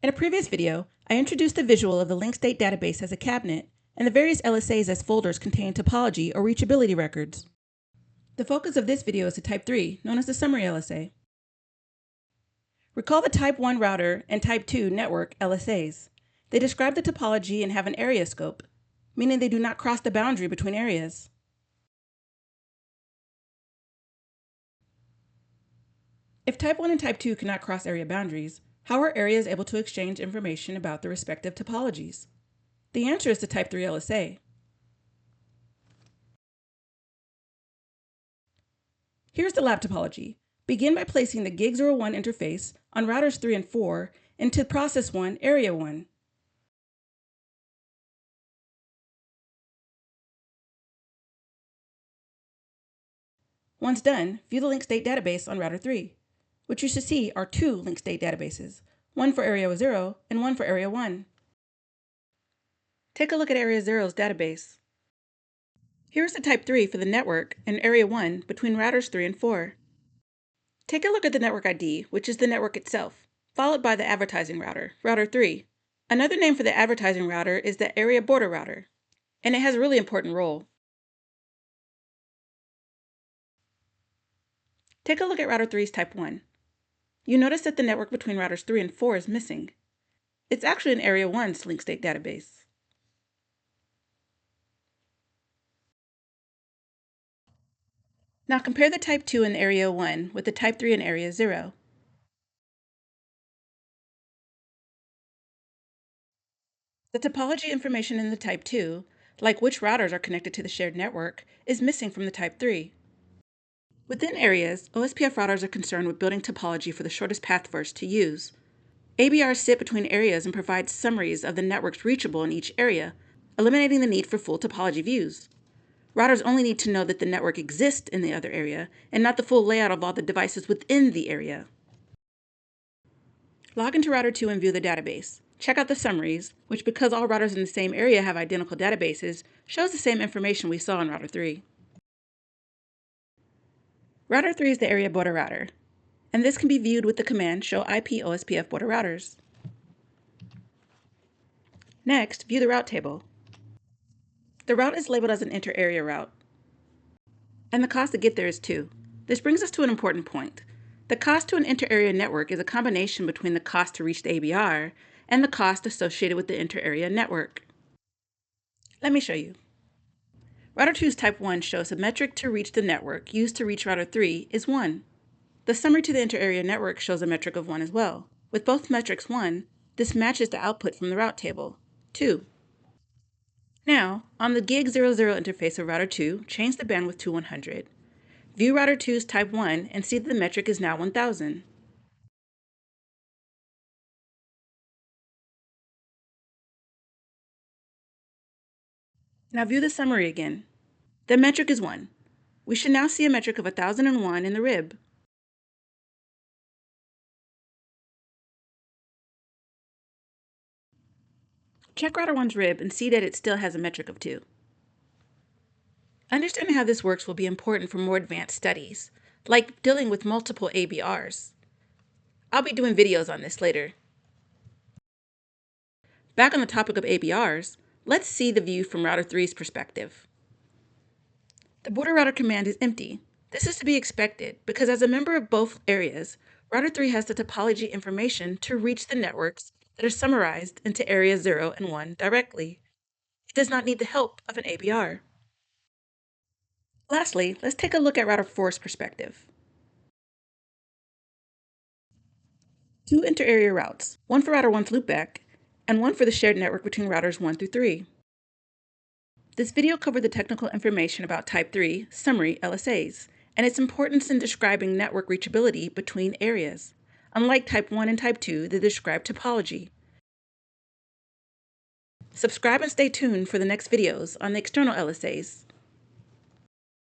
In a previous video, I introduced the visual of the linked state database as a cabinet and the various LSAs as folders containing topology or reachability records. The focus of this video is the Type 3, known as the summary LSA. Recall the Type 1 router and Type 2 network LSAs. They describe the topology and have an area scope, meaning they do not cross the boundary between areas. If Type 1 and Type 2 cannot cross area boundaries, how are areas able to exchange information about the respective topologies? The answer is the Type 3 LSA. Here's the lab topology. Begin by placing the gig01 interface on routers 3 and 4 into process 1, area 1. Once done, view the linked state database on router 3. What you should see are two linked state databases, one for area 0 and one for area 1. Take a look at area 0's database. Here's the Type 3 for the network and area 1 between routers 3 and 4. Take a look at the network ID, which is the network itself, followed by the advertising router, router 3. Another name for the advertising router is the area border router, and it has a really important role. Take a look at router 3's Type 1. You notice that the network between routers 3 and 4 is missing. It's actually in area 1's linked state database. Now compare the Type 2 in area 1 with the Type 3 in area 0. The topology information in the Type 2, like which routers are connected to the shared network, is missing from the Type 3. Within areas, OSPF routers are concerned with building topology for the shortest path first to use. ABRs sit between areas and provide summaries of the networks reachable in each area, eliminating the need for full topology views. Routers only need to know that the network exists in the other area, and not the full layout of all the devices within the area. Log into router 2 and view the database. Check out the summaries, which, because all routers in the same area have identical databases, shows the same information we saw in router 3. Router 3 is the area border router, and this can be viewed with the command show IP OSPF border routers. Next, view the route table. The route is labeled as an inter-area route, and the cost to get there is 2. This brings us to an important point. The cost to an inter-area network is a combination between the cost to reach the ABR and the cost associated with the inter-area network. Let me show you. Router 2's Type 1 shows the metric to reach the network used to reach router 3 is 1. The summary to the inter-area network shows a metric of 1 as well. With both metrics 1, this matches the output from the route table, 2. Now, on the gig00 interface of router 2, change the bandwidth to 100. View router 2's Type 1 and see that the metric is now 1000. Now view the summary again. The metric is 1. We should now see a metric of 1001 in the rib. Check router 1's rib and see that it still has a metric of 2. Understanding how this works will be important for more advanced studies, like dealing with multiple ABRs. I'll be doing videos on this later. Back on the topic of ABRs, let's see the view from router 3's perspective. The border router command is empty. This is to be expected because as a member of both areas, router 3 has the topology information to reach the networks that are summarized into areas 0 and 1 directly. It does not need the help of an ABR. Lastly, let's take a look at router 4's perspective. 2 inter-area routes, one for router 1's loopback, and one for the shared network between routers 1 through 3. This video covered the technical information about Type 3 summary LSAs and its importance in describing network reachability between areas, unlike Type 1 and Type 2 that describe topology. Subscribe and stay tuned for the next videos on the external LSAs.